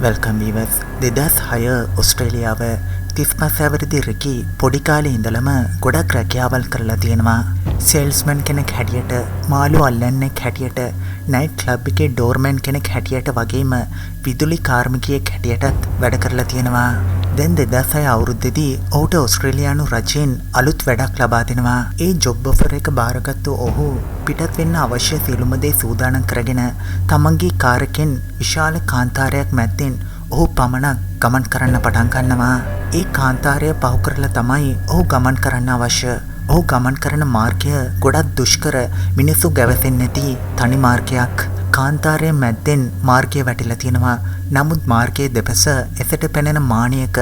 Welcome වීවර්ස් 2006 ඔස්ට්‍රේලියාව 35 අවුරුදු රිකි පොඩි කාලේ ඉඳලම ගොඩක් රැකියාවල් කරලා තියෙනවා. සේල්ස්මන් කෙනෙක් හැටියට, මාළු අල්ලන්නෙක් හැටියට, නයිට් ක්ලබ් එකේ ඩෝර්මන් කෙනෙක් හැටියට වගේම විදුලි කාර්මිකයෙක් හැටියටත් වැඩ කරලා තියෙනවා. දැන් 2006 අවුරුද්දේදී ඔහුට ඔස්ට්‍රේලියානු රජයෙන් අලුත් වැඩක් ලබා දෙනවා. ඒ ජොබ් ඔෆර් එක බාරගත්තු ඔහු පිටත් වෙන්න අවශ්‍ය සියලුම දේ සූදානම් කරගෙන තමන්ගේ කාර් එකෙන් විශාල කාන්තාරයක් මැද්දෙන් ඔහු පමණක් ගමන් කරන්න පටන් ගන්නවා. ඒ කාන්තාරය පහු කරලා තමයි ඔහු ගමන් කරන්න අවශ්‍ය. ඔහු ගමන් කරන මාර්ගය ගොඩක් දුෂ්කර, මිනිස්සු ගැවසෙන්නේ නැති තනි මාර්ගයක්. කාන්තාරය මැද්දෙන් මාර්ගය වැටිලා තියෙනවා. නමුත් මාර්ගයේ දෙපස එසට පෙනෙන මානියක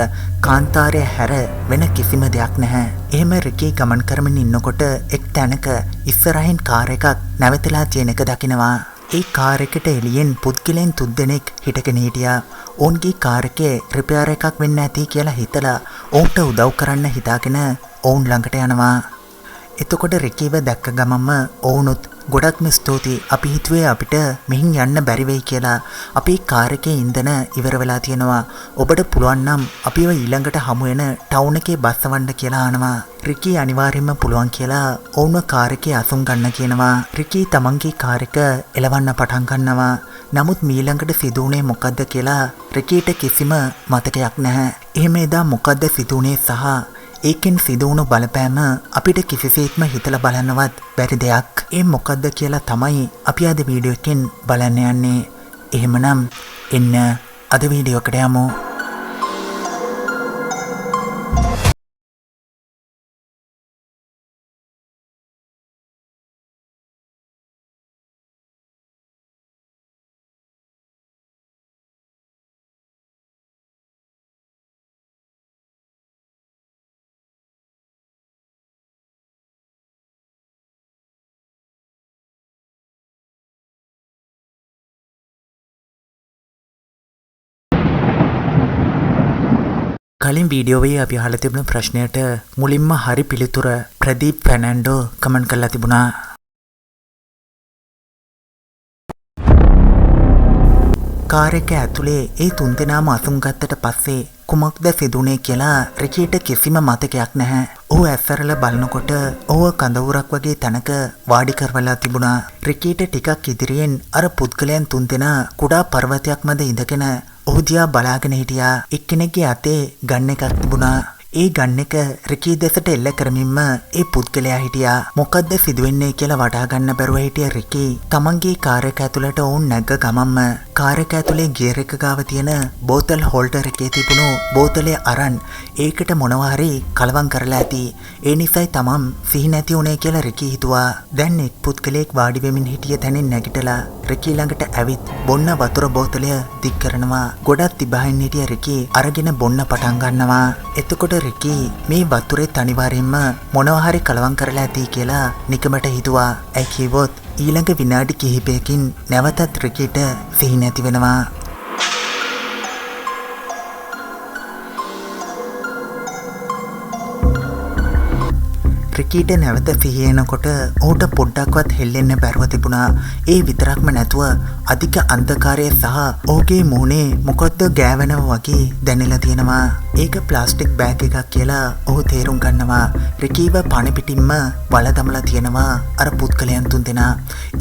කාන්තාරය හැර වෙන කිසිම දෙයක් නැහැ. එහෙම රිකී ගමන් කරමින් ඉන්නකොට එක් තැනක ඉස්සරහින් කාර් එකක් නැවතලා තියෙන එක දකිනවා. ඒ කාර් එකට එළියෙන් පුද්ගලයන් 3 දෙනෙක් හිටගෙන හිටියා. ඔවුන්ගේ කාර් එකේ රිපෙයාර් එකක් වෙන්න ඇති කියලා හිතලා ඔවුන්ට උදව් කරන්න හිතාගෙන ඔවුන් ළඟට යනවා. එතකොට රිකීව දැක්ක ගමන්ම ඔවුනුත් ගොඩක්ම ස්තුතියි, අපි හිතුවේ අපිට මෙහින් යන්න බැරි වෙයි කියලා. අපේ කාර් එකේ ඉන්ධන ඉවර වෙලා තියෙනවා. ඔබට පුළුවන් නම් අපිව ඊළඟට හමු වෙන ටවුන් එකේ බස්සවන්න කියලා අහනවා. රිකී අනිවාර්යයෙන්ම පුළුවන් කියලා ඔවුන්ව කාර් එකේ අසුන් ගන්න කියනවා. රිකී තමන්ගේ කාර් එක එලවන්න පටන් ගන්නවා. නමුත් මීළඟට සිදුුනේ මොකද්ද කියලා රිකීට කිසිම මතකයක් නැහැ. එහෙම එදා මොකද්ද සිදුුනේ සහ ඒකෙන් සිදුවුණු බලපෑම අපිට කිසිසේත්ම හිතලා බලන්නවත් බැරි දෙයක්. ඒ මොකද්ද කියලා තමයි අපි අද වීඩියෝ එකෙන් බලන්න යන්නේ. එහෙමනම් එන්න අද වීඩියෝ එකට යමු. කලින් වීඩියෝවේ අපි අහලා තිබුණු ප්‍රශ්නයට මුලින්ම හරි පිළිතුර ප්‍රදීප් ෆර්නැන්ඩෝ කමෙන්ට් කරලා තිබුණා. කාර් එක ඇතුලේ ඒ 3 දෙනාම අසුන් ගත්තට පස්සේ කුමක්ද සිදුුනේ කියලා රිකීට කිසිම මතකයක් නැහැ. ඔහු ඇස්සරලා බලනකොට ඔහුව කඳවුරක් වගේ තැනක වාඩි කරවලා තිබුණා. රිකීට ටිකක් ඉදිරියෙන් අර පුද්ගලයන් 3 දෙනා කුඩා පර්වතයක් මැද ඉඳගෙන ඔහු දිහා බලාගෙන හිටියා. එක්කෙනෙක්ගේ අතේ ගන් එකක් තිබුණා. ඒ ගන් එක රිකී දෙසට එල්ල කරමින්ම ඒ පුද්ගලයා හිටියා. මොකද්ද සිදුවෙන්නේ කියලා වටහා ගන්න බැරුව හිටිය රිකී තමන්ගේ කාර් එක ඇතුළට ඔවුන් නැග්ග ගමන්ම කාර් එක ඇතුලේ ගියර් එක ගාව තියෙන බෝතල් හෝල්ඩර් එකේ තිබුණු බෝතලේ අරන් ඒකට මොනවා හරි කලවම් කරලා ඇති. ඒ නිසායි තමන් සිහි නැති උනේ කියලා රිකී හිතුවා. දැන් එක් පුද්ගලයෙක් වාඩි වෙමින් හිටිය තැනින් නැගිටලා රිකී ළඟට ඇවිත් බොන්න වතුර බෝතලය දික් කරනවා. ගොඩක් තිබහින් හිටිය රිකී අරගෙන බොන්න පටන් ගන්නවා. එතකොට රිකී මේ වතුරේ අනිවාර්යෙන්ම මොනවා හරි කලවම් කරලා ඇති කියලා නිකමට හිතුවා. ඒ කිව්වොත් ඊළඟ විනාඩි කිහිපයකින් නැවතත් රිකීට සිහි නැති වෙනවා. රිකීට නැවත සිහි එනකොට ඔහුට පොඩ්ඩක්වත් හෙල්ලෙන්න බැරුව තිබුණා. ඒ විතරක්ම නැතුව අධික අන්ධකාරය සහ ඔහුගේ මූණේ මොකද්ද ගෑවෙනවා වගේ දැනෙලා තියෙනවා. ඒක ප්ලාස්ටික් බෑග් එකක් කියලා ඔහු තේරුම් ගන්නවා. රිකීව පණ පිටින්ම වල දමලා තියෙනවා අර පුද්ගලයන් 3 දෙනා.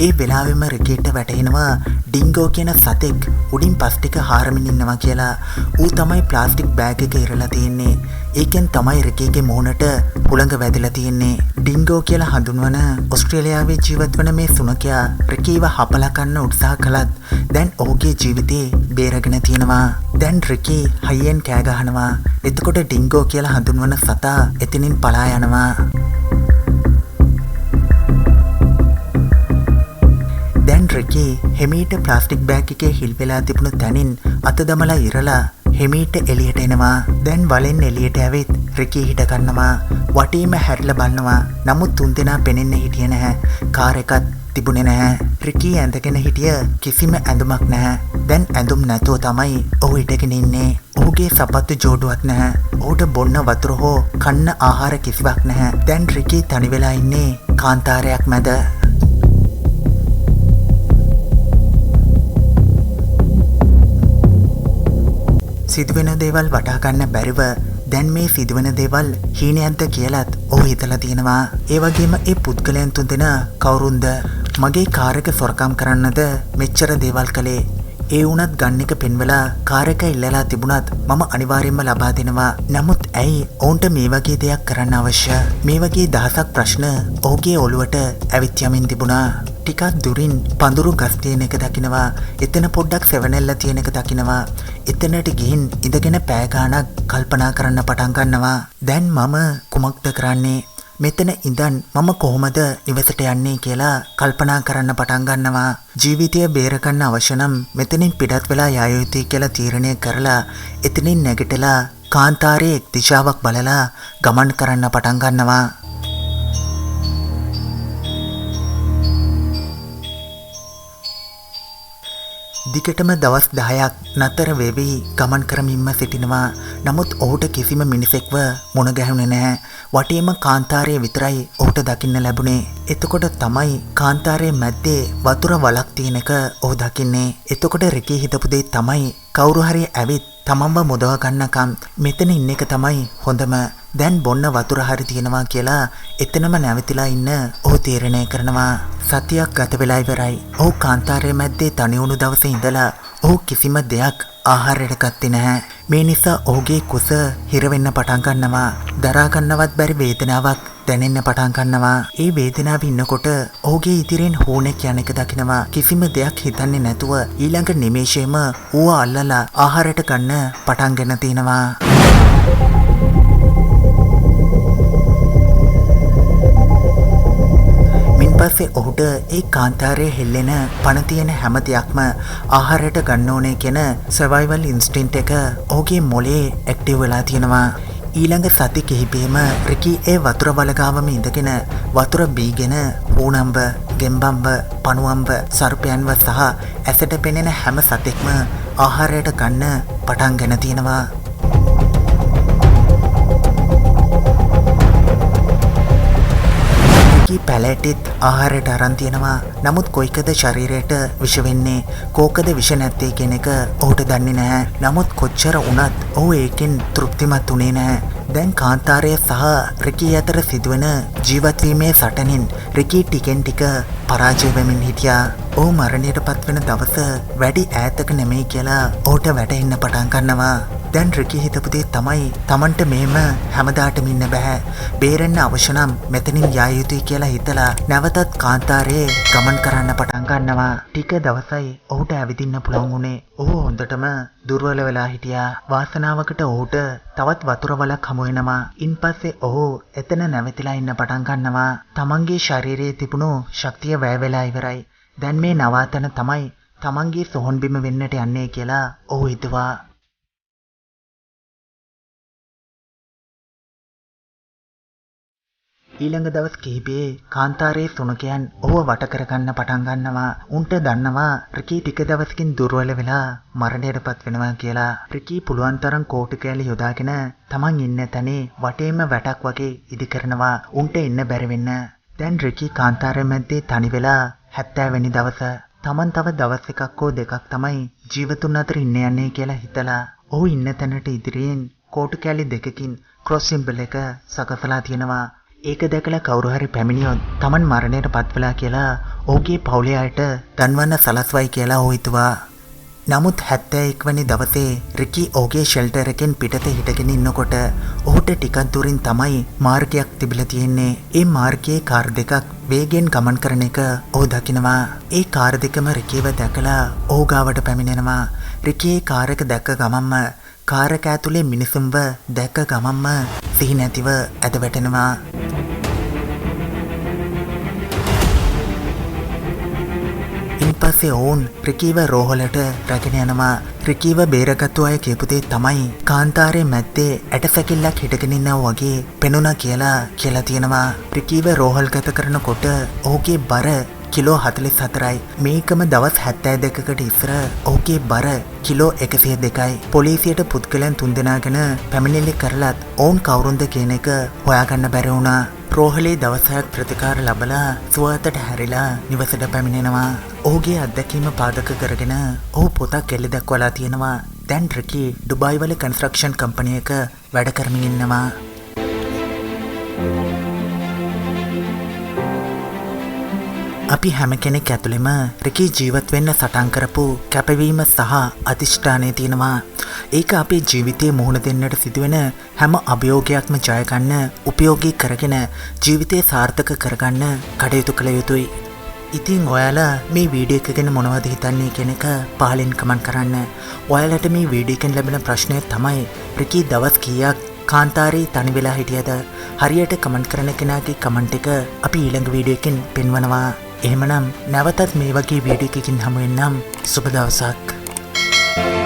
ඒ වෙලාවෙම රිකීට වැටහෙනවා ඩිංගෝ කියන සතෙක් උඩින් පස් ටික හාරමින් ඉන්නවා කියලා. ඌ තමයි ප්ලාස්ටික් බෑග් එක ඉරලා තියෙන්නේ. ඒකෙන් තමයි රිකීගේ මූණට හුළඟ වැදිලා තියෙන්නේ. ඩිංගෝ කියලා හඳුන්වන ඔස්ට්‍රේලියාවේ ජීවත් වන මේ සුනකයා රිකීව හපලා කන්න උත්සාහ කළත් දැන් ඔහුගේ ජීවිතේ බේරගෙන තියෙනවා. දැන් රිකී හයියෙන් කෑ ගහනවා. එතකොට ඩිංගෝ කියලා හඳුන්වන සතා එතනින් පලා යනවා. දැන් රිකී හෙමීට ප්ලාස්ටික් බෑග් එකේ හිල් වෙලා තිබුණු තැනින් අත දමලා ඉරලා හෙමීට එළියට එනවා. දැන් වලෙන් එළියට ඇවිත් රිකී හිට ගන්නවා. වටේම හැරිලා බලනවා. නමුත් 3 දෙනා පෙනෙන්නේ හිටියේ නැහැ. කාර් එකත් තිබුණේ නැහැ. රිකී ඇඳගෙන හිටිය කිසිම ඇඳුමක් නැහැ. දැන් ඇඳුම් නැතුව තමයි ඔහු හිටගෙන ඉන්නේ. ඔහුගේ සපත්තු ජෝඩුවක් නැහැ. ඔහුට බොන්න වතුර හෝ කන්න ආහාර කිසිවක් නැහැ. දැන් රිකී තනි වෙලා ඉන්නේ කාන්තාරයක් මැද. සිදුවෙන දේවල් වටහා ගන්න බැරිව දැන් මේ සිදුවෙන දේවල් හීනයක්ද කියලාත් ඔහු හිතලා තියෙනවා. ඒ වගේම ඒ පුද්ගලයන් තුන්දෙනා කවුරුන්ද? මගේ කාර් එක සොරකම් කරන්නද මෙච්චර දේවල් කළේ? ඒ වුණත් ගන්න එක පෙන්වලා කාර් එක ඉල්ලලා තිබුණත් මම අනිවාර්යෙන්ම ලබා දෙනවා. නමුත් ඇයි ඔවුන්ට මේ වගේ දෙයක් කරන්න අවශ්‍ය? මේ වගේ දහසක් ප්‍රශ්න ඔහුගේ ඔළුවට ඇවිත් යමින් තිබුණා. ටිකක් දුරින් පඳුරු ගස් තියෙන එක දකිනවා. එතන පොඩ්ඩක් සෙවණැල්ල තියෙන එක දකිනවා. එතනට ගිහින් ඉඳගෙන පෑ ගාණක් කල්පනා කරන්න පටන් ගන්නවා. දැන් මම කුමක්ද කරන්නේ? මෙතන ඉඳන් මම කොහොමද නිවසට යන්නේ කියලා කල්පනා කරන්න පටන් ගන්නවා. ජීවිතය බේරගන්න අවශ්‍ය නම් මෙතනින් පිටත් වෙලා යා යුතුයි කියලා තීරණය කරලා එතනින් නැගිටලා කාන්තාරයේ එක් දිශාවක් බලලා ගමන් කරන්න පටන් ගන්නවා. දිගටම දවස් 10ක් නතර වෙවි ගමන් කරමින්ම සිටිනවා. නමුත් ඔහුට කිසිම මිනිසෙක්ව මුණ ගැහුනේ නැහැ. වටේම කාන්තාරයේ විතරයි ඔහුට දකින්න ලැබුණේ. එතකොට තමයි කාන්තාරයේ මැද්දේ වතුර වලක් තියෙන එක ඔහු දකින්නේ. එතකොට රිකී හිතපු දේ තමයි කවුරු හරි ඇවිත් තමන්ව මුදව ගන්නකම් මෙතන ඉන්න එක තමයි හොඳම. දැන් බොන්න වතුර හරි තියෙනවා කියලා එතනම නැවතිලා ඉන්න ඔහු තීරණය කරනවා. සතියක් ගත වෙලා ඉවරයි. ඔහු කාන්තාරයේ මැද්දේ තනි වුණු දවසේ ඉඳලා ඔහු කිසිම දෙයක් ආහාරයට ගත්තේ නැහැ. මේ නිසා ඔහුගේ කුස හිර වෙන්න පටන් ගන්නවා. දරා ගන්නවත් බැරි වේදනාවක් දැනෙන්න පටන් ගන්නවා. ඒ වේදනාව ඉන්නකොට ඔහුගේ ඉදිරියෙන් හෝනෙක් යන එක දකිනවා. කිසිම දෙයක් හිතන්නේ නැතුව ඊළඟ නිමේෂයේම ඌව අල්ලලා ආහාරයට ගන්න පටන් ගෙන තිනවා. පස්සේ ඔහුට ඒ කාන්තාරයේ හෙල්ලෙන පණ තියෙන හැම දෙයක්ම ආහාරයට ගන්න ඕනේ කියන සර්වයිවල් ඉන්ස්ටින්ක්ට් එක ඔහුගේ මොලේ ඇක්ටිව් වෙලා තියෙනවා. ඊළඟ සති කිහිපෙම රිකී ඒ වතුර වලගාවම ඉඳගෙන වතුර බීගෙන ඌනම්බ, ගෙම්බම්බ, පණුවම්බ, සර්පයන්ව සහ ඇසට පෙනෙන හැම සතෙක්ම ආහාරයට ගන්න පටන් ගෙන තියෙනවා. පැලැටිත් ආහාරයට අරන් තියෙනවා. නමුත් කොයිකද ශරීරයට විෂ වෙන්නේ, කෝකද විෂ නැත්තේ කියන එක ඔහුට දන්නේ නැහැ. නමුත් කොච්චර වුණත් ඔහු ඒකෙන් තෘප්තිමත් උනේ නැහැ. දැන් කාන්තාරය සහ රිකී අතර සිදුවෙන ජීවත් වීමේ සටනින් රිකී ටිකෙන් ටික පරාජය වෙමින් හිටියා. ඔහු මරණයට පත්වෙන දවස වැඩි ඈතක නෙමෙයි කියලා ඔහුට වැටහෙන්න පටන් ගන්නවා. දැන් රිකී හිතපු දේ තමයි Tamanට මෙහෙම හැමදාටම ඉන්න බෑ. බේරෙන්න අවශ්‍ය නම් මෙතනින් යා යුතුයි කියලා හිතලා නැවතත් කාන්තාරයේ ගමන් කරන්න පටන් ගන්නවා. ටික දවසයි ඔහුට ඇවිදින්න පුළුවන් වුණේ. ඔහු හොඳටම දුර්වල වෙලා හිටියා. වාසනාවකට ඔහුට තවත් වතුර වලක් හමු වෙනවා. ඉන්පස්සේ ඔහු එතන නැවතිලා ඉන්න පටන් ගන්නවා. තමන්ගේ ශරීරයේ තිබුණු ශක්තිය වැය වෙලා ඉවරයි. දැන් මේ නවාතන තමයි තමන්ගේ සොහොන් බිම වෙන්නට යන්නේ කියලා ඔහු හිතුවා. ඊළඟ දවස් කිහිපයේ කාන්තාරයේ සුනකයන් ඔහුව වට කරගන්න පටන් ගන්නවා. උන්ට දන්නවා රිකී ටික දවසකින් දුර්වල වෙලා මරණයටපත් වෙනවා කියලා. රිකී පුළුවන් තරම් කෝටු කෑලි යොදාගෙන තමන් ඉන්න තැනේ වටේම වැටක් වගේ ඉදි කරනවා. උන්ට ඉන්න බැරි වෙන්න. දැන් රිකී කාන්තාරයේ මැද්දේ තනි වෙලා 70 වෙනි දවස. තමන් තව දවස් එකක් හෝ දෙකක් තමයි ජීවතුන් අතර ඉන්න යන්නේ කියලා හිතලා ඔහු ඉන්න තැනට ඉදිරියෙන් කෝටු කෑලි දෙකකින් ක්‍රොස් සිම්බල් එක සකසලා තියෙනවා. ඒක දැකලා කවුරු හරි පැමිණියොත් තමන් මරණයට පත් වෙලා කියලා ඔහුගේ පවුලේ අයට දන්වන්න සලස්වයි කියලා ඔහු හිතුවා. නමුත් 71 වෙනි දවසේ රිකී ඔහුගේ ෂෙල්ටර් එකෙන් පිටත හිටගෙන ඉන්නකොට ඔහුට ටිකක් දුරින් තමයි මාර්ගයක් තිබිලා තියෙන්නේ. ඒ මාර්ගයේ කාර් දෙකක් වේගෙන් ගමන් කරන එක ඔහු දකිනවා. ඒ කාර් දෙකම රිකීව දැකලා ඔහු ගාවට පැමිණෙනවා. රිකී කාර් එක දැක්ක ගමන්ම කාර් එක ඇතුලේ මිනිසුන්ව දැක්ක ගමන්ම සිහි නැතිව ඇද වැටෙනවා. ඉන්පස්සේ ඔවුන් රිකීව රෝහලට රැගෙන යනවා. රිකීව බේරගත්තු අය කියපු දේ තමයි කාන්තාරයේ මැද්දේ ඇටසැකිල්ලක් හිටගෙන ඉන්නවා වගේ පෙනුණා කියලා තියෙනවා. රිකීව රෝහල්ගත කරනකොට ඔහුගේ බර කිලෝ 44යි. මේකම දවස් 72කට ඉස්සර ඔහුගේ බර කිලෝ 102යි. පොලිසියට පුද්ගලයන් 3 දෙනා ගැන පැමිණිලි කරලත් ඔවුන් කවුරුන්ද කියන එක හොයාගන්න බැරි වුණා. රෝහලේ දවසක් ප්‍රතිකාර ලැබලා සුවතට හැරිලා නිවසට පැමිණෙනවා. ඔහුගේ අත්දැකීම පාදක කරගෙන ඔහු පොතක් එළි දක්වලා තියෙනවා. දැන් රිකී ඩුබායි වල කන්ස්ට්‍රක්ෂන් කම්පැනි එක වැඩ කරමින් ඉන්නවා. අපි හැම කෙනෙක් ඇතුළෙම රිකී ජීවත් වෙන්න සටන් කරපු කැපවීම සහ අධිෂ්ඨානය තියෙනවා. ඒක අපේ ජීවිතයේ මුහුණ දෙන්නට සිදුවෙන හැම අභියෝගයක්ම ජය ගන්න උපයෝගී කරගෙන ජීවිතේ සාර්ථක කරගන්න කටයුතු කළ යුතුයි. ඉතින් ඔයාලා මේ වීඩියෝ එක ගැන මොනවද හිතන්නේ කියන එක පහලින් කමෙන්ට් කරන්න. ඔයාලට මේ වීඩියෝ එකෙන් ලැබෙන ප්‍රශ්නය තමයි රිකී දවස් කීයක් කාන්තාරේ තනි වෙලා හිටියද? හරියට කමෙන්ට් කරන කෙනාගේ කමෙන්ට් එක අපි ඊළඟ වීඩියෝ එකෙන් පෙන්වනවා. එහෙමනම් නැවතත් මේ වගේ වීඩියෝ එකකින් හමු වෙන්නම්. සුබ දවසක්.